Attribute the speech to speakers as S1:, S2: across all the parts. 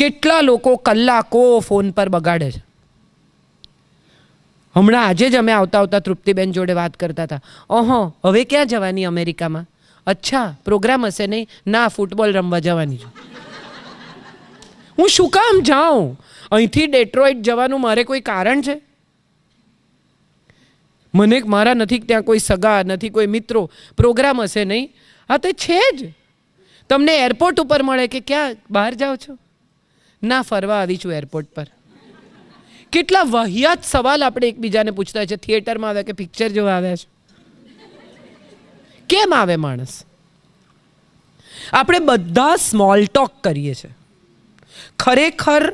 S1: કેટલા લોકો કલાકો ફોન પર બગાડે છે. હમણાં આજે જ અમે આવતા આવતા તૃપ્તિબેન જોડે વાત કરતા હતા. હવે ક્યાં જવાની અમેરિકામાં? અચ્છા, પ્રોગ્રામ હશે નહીં? ના, ફૂટબોલ રમવા જવાની છું. હું શું કામ જાઉં? અહીંથી ડેટ્રોઇટ જવાનું મારે કોઈ કારણ છે? મને મારા નથી ત્યાં કોઈ સગા, નથી કોઈ મિત્રો. પ્રોગ્રામ હશે નહીં? હા, તે છે જ. તમને એરપોર્ટ ઉપર મળે કે ક્યાં બહાર જાઓ છો? ના, ફરવા આવી છું એરપોર્ટ પર. કેટલા વાહિયાત સવાલ આપણે એકબીજાને પૂછતા હોય છે. થિયેટરમાં આવે કે પિક્ચર જોવા આવ્યા છે? કેમ આવે માણસ? આપણે બધા સ્મોલ ટોક કરીએ છીએ. ખરેખર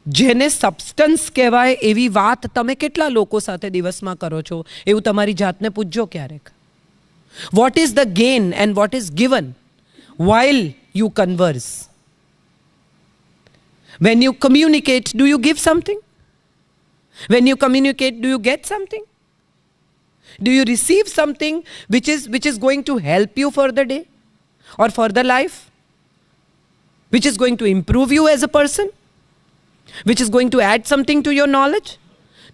S1: જેને સબસ્ટન્સ કહેવાય એવી વાત તમે કેટલા લોકો સાથે દિવસમાં કરો છો? એવું તમારી જાતને પૂછજો ક્યારેક. What is the gain and what is given while you converse? When you communicate, do you give something? When you communicate, do you get something? Do you receive something which is going to help you for the day or for the life? Which is going to improve you as a person? Which is going to add something to your knowledge?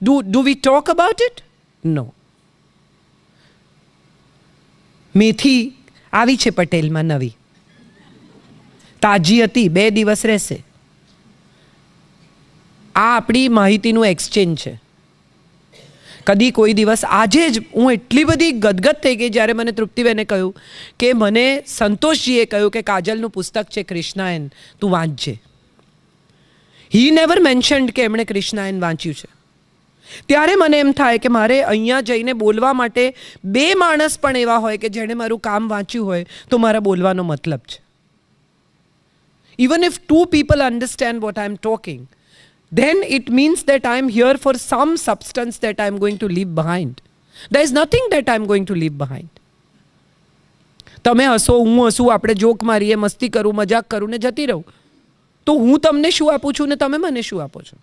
S1: Do we talk about it? No. મેથી આવી છે પટેલમાં નવી, તાજી હતી, 2 દિવસ રહેશે. આ આપણી માહિતીનું એક્સચેન્જ છે. કદી કોઈ દિવસ, આજે જ હું એટલી બધી ગદગદ થઈ ગઈ જ્યારે મને તૃપ્તિબેને કહ્યું કે મને સંતોષજીએ કહ્યું કે કાજલનું પુસ્તક છે કૃષ્ણાયન, તું વાંચજે. હી નેવર મેન્શન્ડ કે એમણે કૃષ્ણાયન વાંચ્યું છે. ત્યારે મને એમ થાય કે મારે અહીંયા જઈને બોલવા માટે 2 માણસ પણ એવા હોય કે જેણે મારું કામ વાંચ્યું હોય તો મારા બોલવાનો મતલબ છે. Even if 2 people understand what I'm talking, then it means that I'm here for some substance that I'm going to leave behind. There is nothing that I'm going to leave behind. તમે હસો, હું હસું, આપણે joke મારીએ, મસ્તી કરું, મજાક કરું ને જતી રહું, તો હું તમને શું આપું છું ને તમે મને શું આપો છો?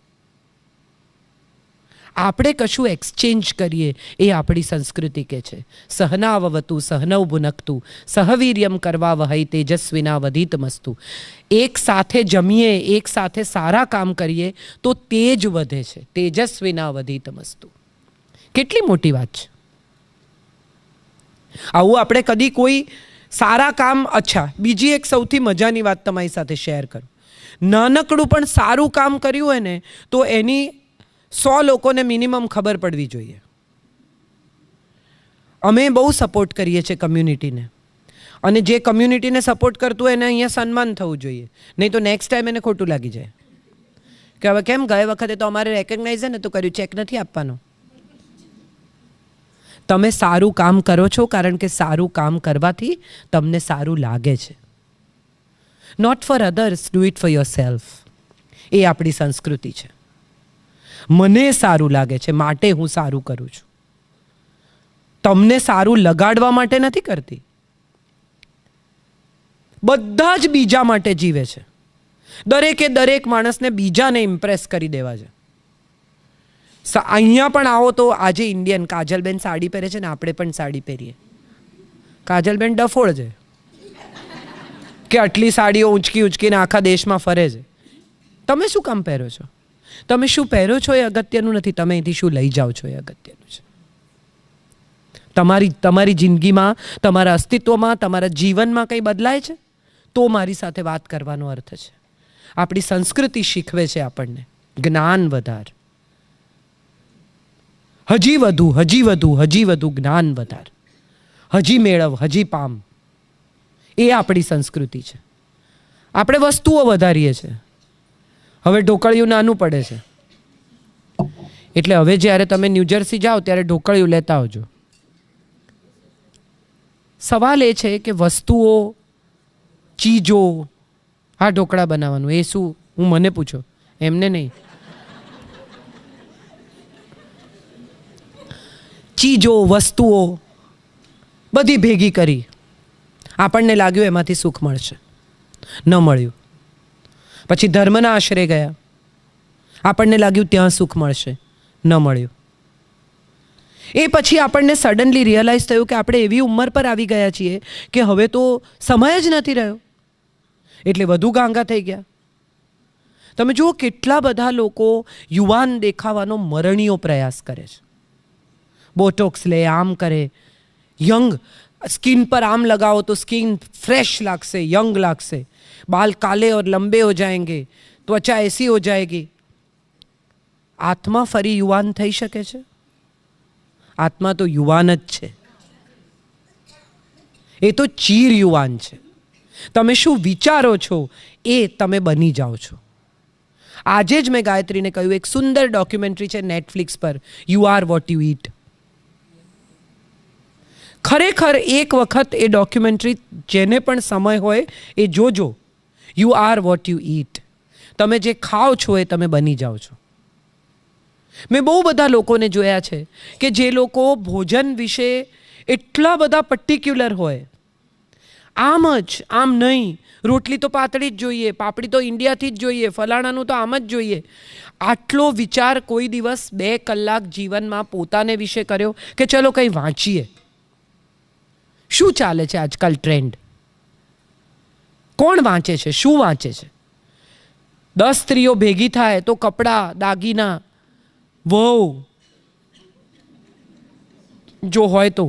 S1: આપણે કશું એક્સચેન્જ કરીએ એ આપણી સંસ્કૃતિ કે છે. સહનાવવતુ સહનૌ ભુનક્તુ સહવીર્યમ કરવા વહૈ તેજસ્વિના વધિતમસ્તુ. એક સાથે જમીએ, એક સાથે સારા કામ કરીએ તો તેજ વધે છે. તેજસ્વિના વધિતમસ્તુ. કેટલી મોટી વાત છે. આવું આપણે કદી કોઈ સારા કામ, અચ્છા, બીજી એક સૌથી મજાની વાત તમારી સાથે શેર કરું. નાનકડું પણ સારું કામ કર્યું હોય ને તો એની 100 લોકોને મિનિમમ ખબર પડવી જોઈએ. અમે બહુ સપોર્ટ કરીએ છીએ કમ્યુનિટીને, અને જે કમ્યુનિટીને સપોર્ટ કરતું હોય એને અહીંયા સન્માન થવું જોઈએ. નહીં તો નેક્સ્ટ ટાઈમ એને ખોટું લાગી જાય કે હવે કેમ ગયા વખતે તો અમારે રેકગ્નાઇઝ ને તો કર્યું, ચેક નથી આપવાનો. તમે સારું કામ કરો છો કારણ કે સારું કામ કરવાથી તમને સારું લાગે છે. Not for others, do it for yourself. એ આપણી સંસ્કૃતિ છે. મને સારું લાગે છે માટે હું સારું કરું છું. તમને સારું લગાડવા માટે નથી કરતી. બધા જ બીજા માટે જીવે છે. દરેકે દરેક માણસને બીજાને ઇમ્પ્રેસ કરી દેવા છે. અહીંયા પણ આવો તો આજે ઇન્ડિયન કાજલબેન સાડી પહેરે છે ને આપણે પણ સાડી પહેરીએ. કાજલબેન ડફોળ છે કે આટલી સાડીઓ ઊંચકી ઊંચકીને આખા દેશમાં ફરે છે. તમે શું કામ પહેરો છો? તમે શું પહેરો છો એ અગત્યનું નથી, તમે અહીંથી શું લઈ જાઓ છો એ અગત્યનું છે. તમારી જિંદગીમાં, તમારા અસ્તિત્વમાં, તમારા જીવનમાં કંઈ બદલાય છે તો મારી સાથે વાત કરવાનો અર્થ છે. આપણી સંસ્કૃતિ શીખવે છે આપણને જ્ઞાન વધાર, હજી વધુ, હજી વધુ, હજી વધુ જ્ઞાન વધાર, હજી મેળવ, હજી પામ. એ આપણી સંસ્કૃતિ છે. આપણે વસ્તુઓ વધારીએ છીએ. હવે ઢોકળિયું નાનું પડે છે એટલે હવે જ્યારે તમે ન્યૂજર્સી જાઓ ત્યારે ઢોકળિયું લેતા આવજો. સવાલ એ છે કે વસ્તુઓ, ચીજો, આ ઢોકળા બનાવવાનું એ શું? હું મને પૂછો, એમને નહીં. ચીજો, વસ્તુઓ બધી ભેગી કરી, આપણને લાગ્યું એમાંથી સુખ મળશે, ન મળ્યું. પછી ધર્મના આશરે ગયા, આપણને લાગ્યું ત્યાં સુખ મળશે, ન મળ્યું. એ પછી આપણને સડનલી રિયલાઇઝ થયું કે આપણે એવી ઉંમર પર આવી ગયા છીએ કે હવે તો સમય જ નથી રહ્યો, એટલે વધુ ગાંગા થઈ ગયા. તમે જુઓ કેટલા બધા લોકો યુવાન દેખાવાનો મરણીયો પ્રયાસ કરે છે. બોટોક્સ લે, આમ કરે, યંગ स्किन पर आम लगाओ तो स्किन फ्रेश लागसे, यंग लागसे, बाल काले और लंबे हो जाएंगे, त्वचा ऐसी हो जाएगी. आत्मा फरी युवान थई शके छे? आत्मा तो युवान ज छे. ए तो चीर युवान छे. તમે શું વિચારો છો એ તમે બની જાઓ છો. આજે જ મેં ગાયત્રીને કહ્યું, એક સુંદર ડોક્યુમેન્ટરી છે નેટફ્લિક્સ પર, યુ આર વોટ યુ ઈટ. ખરેખર એક વખત એ ડોક્યુમેન્ટરી જેને પણ સમય હોય એ જોજો. યુ આર વોટ યુ ઈટ. તમે જે ખાઓ છો એ તમે બની જાઓ છો. મેં બહુ બધા લોકોને જોયા છે કે જે લોકો ભોજન વિશે એટલા બધા પર્ટિક્યુલર હોય, આમ જ, આમ નહીં, રોટલી તો પાતળી જ જોઈએ, પાપડી તો ઇન્ડિયાથી જ જોઈએ, ફલાણાનું તો આમ જ જોઈએ. આટલો વિચાર કોઈ દિવસ 2 કલાક જીવનમાં પોતાને વિશે કર્યો કે ચલો કંઈ વાંચીએ. શું ચાલે છે આજકાલ ટ્રેન્ડ? કોણ વાંચે છે? શું વાંચે છે? 10 સ્ત્રીઓ ભેગી થાય તો કપડાં, દાગીના, વહુ જો હોય તો.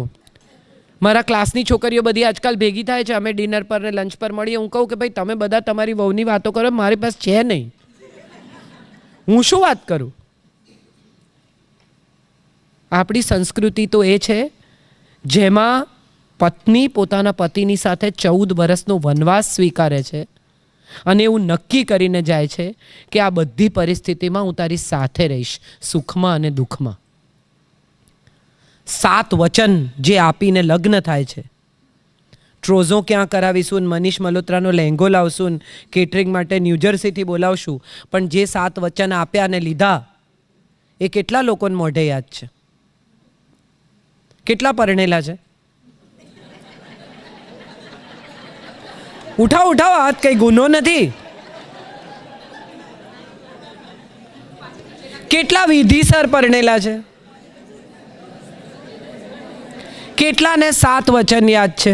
S1: મારા ક્લાસની છોકરીઓ બધી આજકાલ ભેગી થાય છે, અમે ડિનર પર ને લંચ પર મળીએ. હું કહું કે ભાઈ તમે બધા તમારી વહુની વાતો કરો, મારી પાસે છે નહીં, હું શું વાત કરું? આપણી સંસ્કૃતિ તો એ છે જેમાં પત્ની પોતાના પતિની સાથે 14 વર્ષનો વનવાસ સ્વીકારે છે અને એવું નક્કી કરીને જાય છે કે આ બધી પરિસ્થિતિમાં હું તારી સાથે રહીશ, સુખમાં અને દુઃખમાં. 7 વચન જે આપીને લગ્ન થાય છે. ટ્રોઝો ક્યાં કરાવીશું, મનીષ મલ્હોત્રાનો લહેંગો લાવશું, કેટરિંગ માટે ન્યૂજર્સીથી બોલાવશું, પણ જે 7 વચન આપ્યા અને લીધા એ કેટલા લોકોને મોઢે યાદ છે? કેટલા પરણેલા છે? ઉઠાવો ઉઠાવો હાથ, કઈ ગુનો નથી. કેટલા વિધિસર પરણેલા છે? કેટલાને 7 વચન યાદ છે?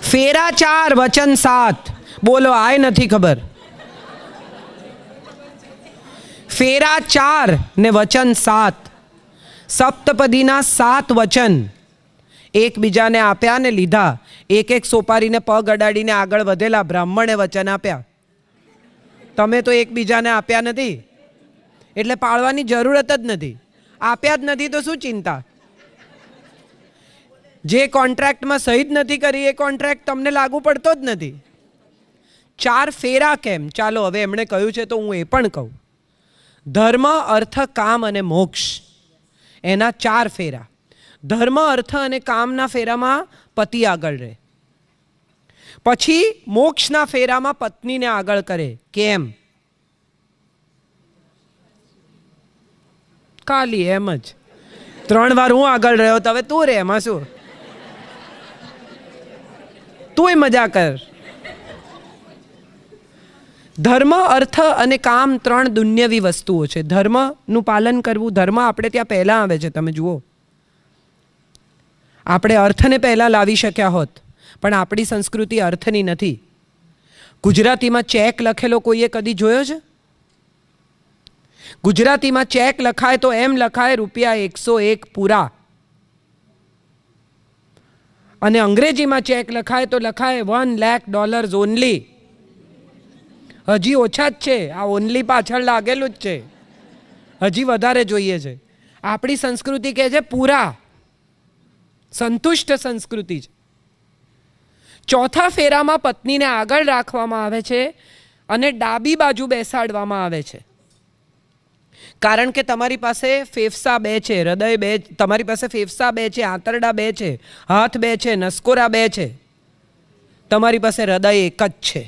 S1: ફેરા 4 વચન 7. બોલો, આય નથી ખબર? ફેરા 4 ને વચન 7, સપ્તપદીના 7 વચન એકબીજાને આપ્યા ને લીધા. એક એક સોપારીને પગ અડાડીને આગળ વધેલા બ્રાહ્મણે વચન આપ્યા. તમે તો એકબીજાને આપ્યા નથી એટલે પાળવાની જરૂરત જ નથી. આપ્યા જ નથી તો શું ચિંતા? જે કોન્ટ્રાક્ટમાં સહી જ નથી કરી એ કોન્ટ્રાક્ટ તમને લાગુ પડતો જ નથી. 4 ફેરા કેમ? ચાલો હવે એમણે કહ્યું છે તો હું એ પણ કહું. ધર્મ, અર્થ, કામ અને મોક્ષ, એના 4 ફેરા. ધર્મ, અર્થ અને કામના ફેરામાં પતિ આગળ રહે, પછી મોક્ષના ફેરામાં પત્નીને આગળ કરે. કેમ? ખાલી એમ જ. 3 વાર હું આગળ રહ્યો તો હવે તું રે, એમાં શું? તુંય મજા કર. ધર્મ, અર્થ અને કામ 3 દુન્યવી વસ્તુઓ છે. ધર્મનું પાલન કરવું, ધર્મ આપણે ત્યાં પહેલાં આવે છે. તમે જુઓ, આપણે અર્થને પહેલાં લાવી શક્યા હોત, પણ આપણી સંસ્કૃતિ અર્થની નથી. ગુજરાતીમાં ચેક લખેલો કોઈએ કદી જોયો છે? ગુજરાતીમાં ચેક લખાય તો એમ લખાય ₹101 પૂરા, અને અંગ્રેજીમાં ચેક લખાય તો લખાય $1 lakh ઓનલી. હજી ઓછા જ છે, આ ઓનલી પાછળ લાગેલું જ છે, હજી વધારે જોઈએ છે. આપણી સંસ્કૃતિ કહે છે પૂરા, સંતુષ્ટ સંસ્કૃતિ છે. 4થા ફેરામાં પત્નીને આગળ રાખવામાં આવે છે અને ડાબી બાજુ બેસાડવામાં આવે છે. કારણ કે તમારી પાસે ફેફસા 2 છે, હૃદય 2, તમારી પાસે ફેફસા 2 છે, આંતરડા 2 છે, હાથ 2 છે, નસકોરા 2 છે, તમારી પાસે હૃદય એક જ છે.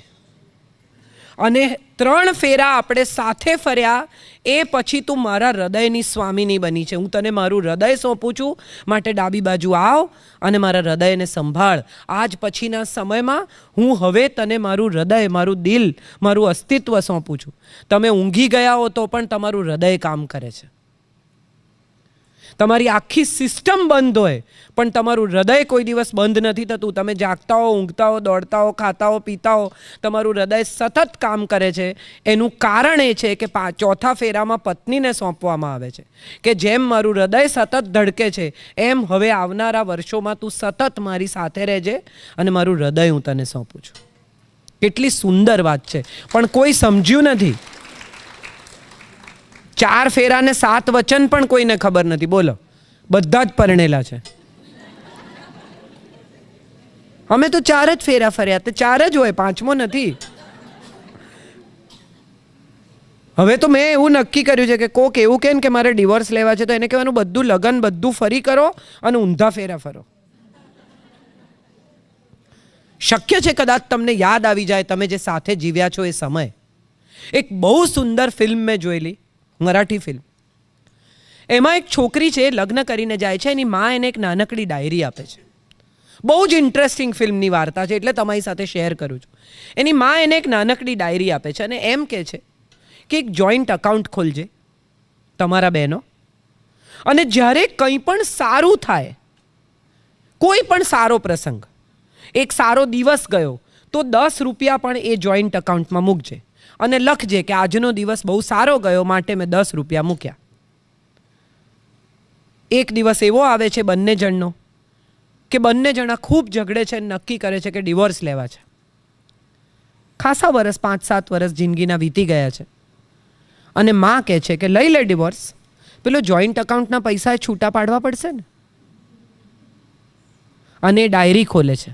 S1: અને 3 ફેરા આપણે સાથે ફર્યા એ પછી તું મારા હૃદયની સ્વામીની બની છે. હું તને મારું હૃદય સોંપું છું, માટે ડાબી બાજુ આવ અને મારા હૃદયને સંભાળ. આજ પછીના સમયમાં હું હવે તને મારું હૃદય, મારું દિલ, મારું અસ્તિત્વ સોંપું છું. તમે ઊંઘી ગયા હો તો પણ તમારું હૃદય કામ કરે છે. તમારી આખી સિસ્ટમ બંધ હોય પણ તમારું હૃદય કોઈ દિવસ બંધ નથી થતું. તમે જાગતા હો, ઊંઘતા હો, દોડતા હો, ખાતા હો, પીતા હો, તમારું હૃદય સતત કામ કરે છે. એનું કારણ એ છે કે ચોથા ફેરામાં પત્નીને સોંપવામાં આવે છે કે જેમ મારું હૃદય સતત ધડકે છે એમ હવે આવનારા વર્ષોમાં તું સતત મારી સાથે રહેજે અને મારું હૃદય હું તને સોંપું છું. કેટલી સુંદર વાત છે, પણ કોઈ સમજ્યું નથી. 4 ફેરા ને 7 વચન પણ કોઈને ખબર નથી. બોલો, બધા જ પરણેલા છે. અમે તો 4 જ ફેરા ફર્યા, તો 4 જ હોય, 5મો નથી. હવે તો મેં એવું નક્કી કર્યું છે કે કોક એવું કહે ને કે મારે ડિવોર્સ લેવા છે તો એને કહેવાનું બધું લગન બધું ફરી કરો અને ઊંધા ફેરા ફરો. શક્ય છે કદાચ તમને યાદ આવી જાય તમે જે સાથે જીવ્યા છો એ સમય. એક બહુ સુંદર ફિલ્મ મેં જોયેલી, મરાઠી ફિલ્મ. એમાં એક છોકરી છે, લગ્ન કરીને જાય છે, એની મા એને એક નાનકડી ડાયરી આપે છે. બહુ જ ઇન્ટરેસ્ટિંગ ફિલ્મની વાર્તા છે એટલે તમારી સાથે શેર કરું છું. એની મા એને એક નાનકડી ડાયરી આપે છે અને એમ કહે છે કે એક જોઈન્ટ અકાઉન્ટ ખોલજે તમારા બહેનો, અને જ્યારે કંઈ પણ સારું થાય, કોઈ પણ સારો પ્રસંગ, એક સારો દિવસ ગયો તો 10 રૂપિયા પણ એ જોઈન્ટ અકાઉન્ટમાં મૂકજે અને લખજે કે આજનો દિવસ બહુ સારો ગયો માટે મેં 10 રૂપિયા મૂક્યા. એક દિવસ એવો આવે છે બંને જણનો કે બંને જણા ખૂબ ઝઘડે છે, નક્કી કરે છે કે ડિવોર્સ લેવા છે. ખાસા વર્ષ, 5-7 વર્ષ જિંદગીના વીતી ગયા છે અને માં કહે છે કે લઈ લે ડિવોર્સ, પેલો જોઈન્ટ અકાઉન્ટના પૈસા છૂટા પાડવા પડશે ને. અને ડાયરી ખોલે છે,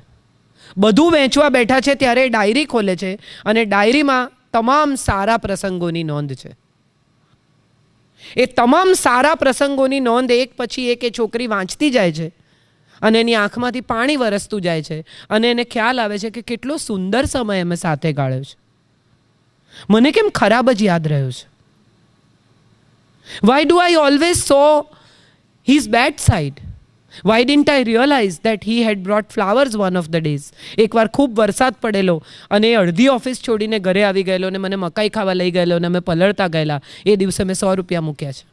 S1: બધું વેચવા બેઠા છે ત્યારે ડાયરી ખોલે છે અને ડાયરીમાં તમામ સારા પ્રસંગોની નોંધ છે. એ તમામ સારા પ્રસંગોની નોંધ એક પછી એક એ છોકરી વાંચતી જાય છે અને એની આંખમાંથી પાણી વરસતું જાય છે અને એને ખ્યાલ આવે છે કે કેટલો સુંદર સમય અમે સાથે ગાળ્યો છે. મને કેમ ખરાબ જ યાદ રહ્યો છે? Why do I always saw his bad side? Why didn't I realize that he had brought flowers one of the days? એકવાર ખૂબ વરસાદ પડેલો અને અડધી ઓફિસ છોડીને ઘરે આવી ગયેલો અને મને મકાઈ ખાવા લઈ ગયેલો અને અમે પલળતા ગયેલા. એ દિવસે મેં 100 રૂપિયા મૂક્યા છે.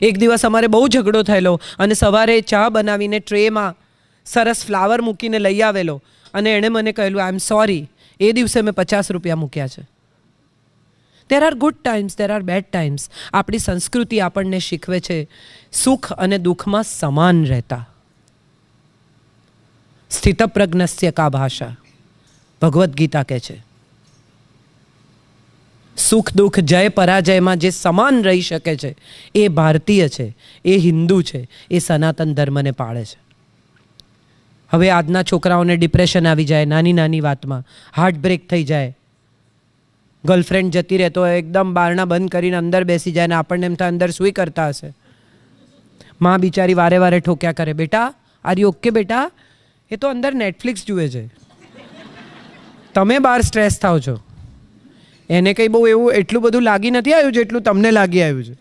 S1: એક દિવસ અમારે બહુ ઝઘડો થયેલો અને સવારે ચા બનાવીને ટ્રેમાં સરસ ફ્લાવર મૂકીને લઈ આવેલો અને એણે મને કહેલું આઈ એમ સોરી. એ દિવસે મેં 50 રૂપિયા મૂક્યા છે. There are good times, there are bad times. આપણી સંસ્કૃતિ આપણને શીખવે છે સુખ અને દુઃખમાં સમાન રહેતા. સ્થિતપ્રજ્ઞસ્ય કા ભાષા, ભગવદ્ ગીતા કહે છે. સુખ દુઃખ જય પરાજયમાં જે સમાન રહી શકે છે એ ભારતીય છે, એ હિન્દુ છે, એ સનાતન ધર્મને પાળે છે. હવે આજના છોકરાઓને ડિપ્રેશન આવી જાય નાની નાની વાતમાં, હાર્ટ બ્રેક થઈ જાય, ગર્લફ્રેન્ડ જતી રહે તો એકદમ બારણા બંધ કરીને અંદર બેસી જાય ને આપણને એમ થાય અંદર સૂઈ કરતા હશે. માં બિચારી વારે વારે ઠોક્યા કરે, બેટા આર યુ ઓકે બેટા, એ તો અંદર નેટફ્લિક્સ જુએ છે, તમે બહાર સ્ટ્રેસ થાવ છો. એને કંઈ બહુ એવું એટલું બધું લાગી નથી આવ્યું જેટલું તમને લાગી આવ્યું છે,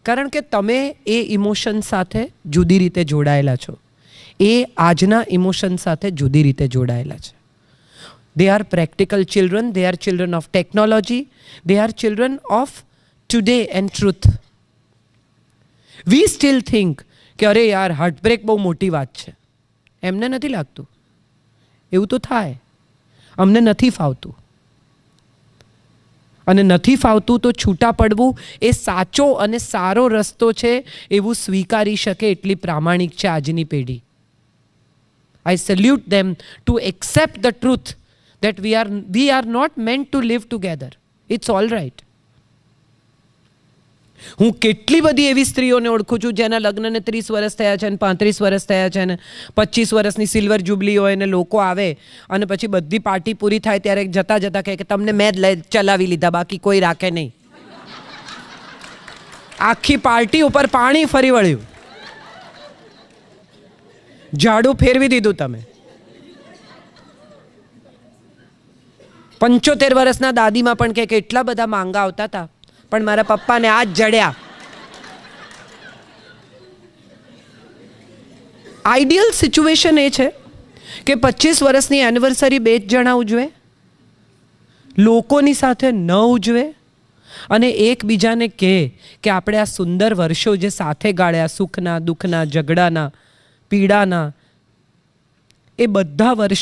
S1: કારણ કે તમે એ ઇમોશન સાથે જુદી રીતે જોડાયેલા છો, એ આજના ઇમોશન સાથે જુદી રીતે જોડાયેલા છે. They are practical children, they are children of technology, they are children of today and truth. We still think કે અરે યાર હાર્ટબ્રેક બહુ મોટી વાત છે. એમને નથી લાગતું એવું તો થાય, અમને નથી ફાવતું. અને નથી ફાવતું તો છૂટા પડવું એ સાચો અને સારો રસ્તો છે એવું સ્વીકારી શકે એટલી પ્રામાણિક છે આજની પેઢી. I salute them to accept the truth that we are not meant to live together. It's all right. હું કેટલી બધી એવી સ્ત્રીઓને ઓળખું છું જેના લગ્નને 30 વર્ષ થયા છે ને 35 વર્ષ થયા છે ને 25 વર્ષની સિલ્વર જુબલી હોય ને લોકો આવે અને પછી બધી પાર્ટી પૂરી થાય ત્યારે જતા જતા કહે કે તમને મેં જ ચલાવી લીધા, બાકી કોઈ રાખે નહીં. આખી પાર્ટી ઉપર પાણી ફરી વળ્યું, ઝાડુ ફેરવી દીધું તમે. 75 વર્ષના દાદીમાં પણ કે એટલા બધા માંગા આવતા હતા પણ મારા પપ્પાને આ જ જડ્યા. આઈડિયલ સિચ્યુએશન એ છે કે 25 વર્ષની એનિવર્સરી 2 જ જણા ઉજવે, લોકોની સાથે ન ઉજવે અને એકબીજાને કહે કે આપણે આ સુંદર વર્ષો જે સાથે ગાળ્યા, સુખના, દુઃખના, ઝઘડાના, પીડાના, એ બધા વર્ષો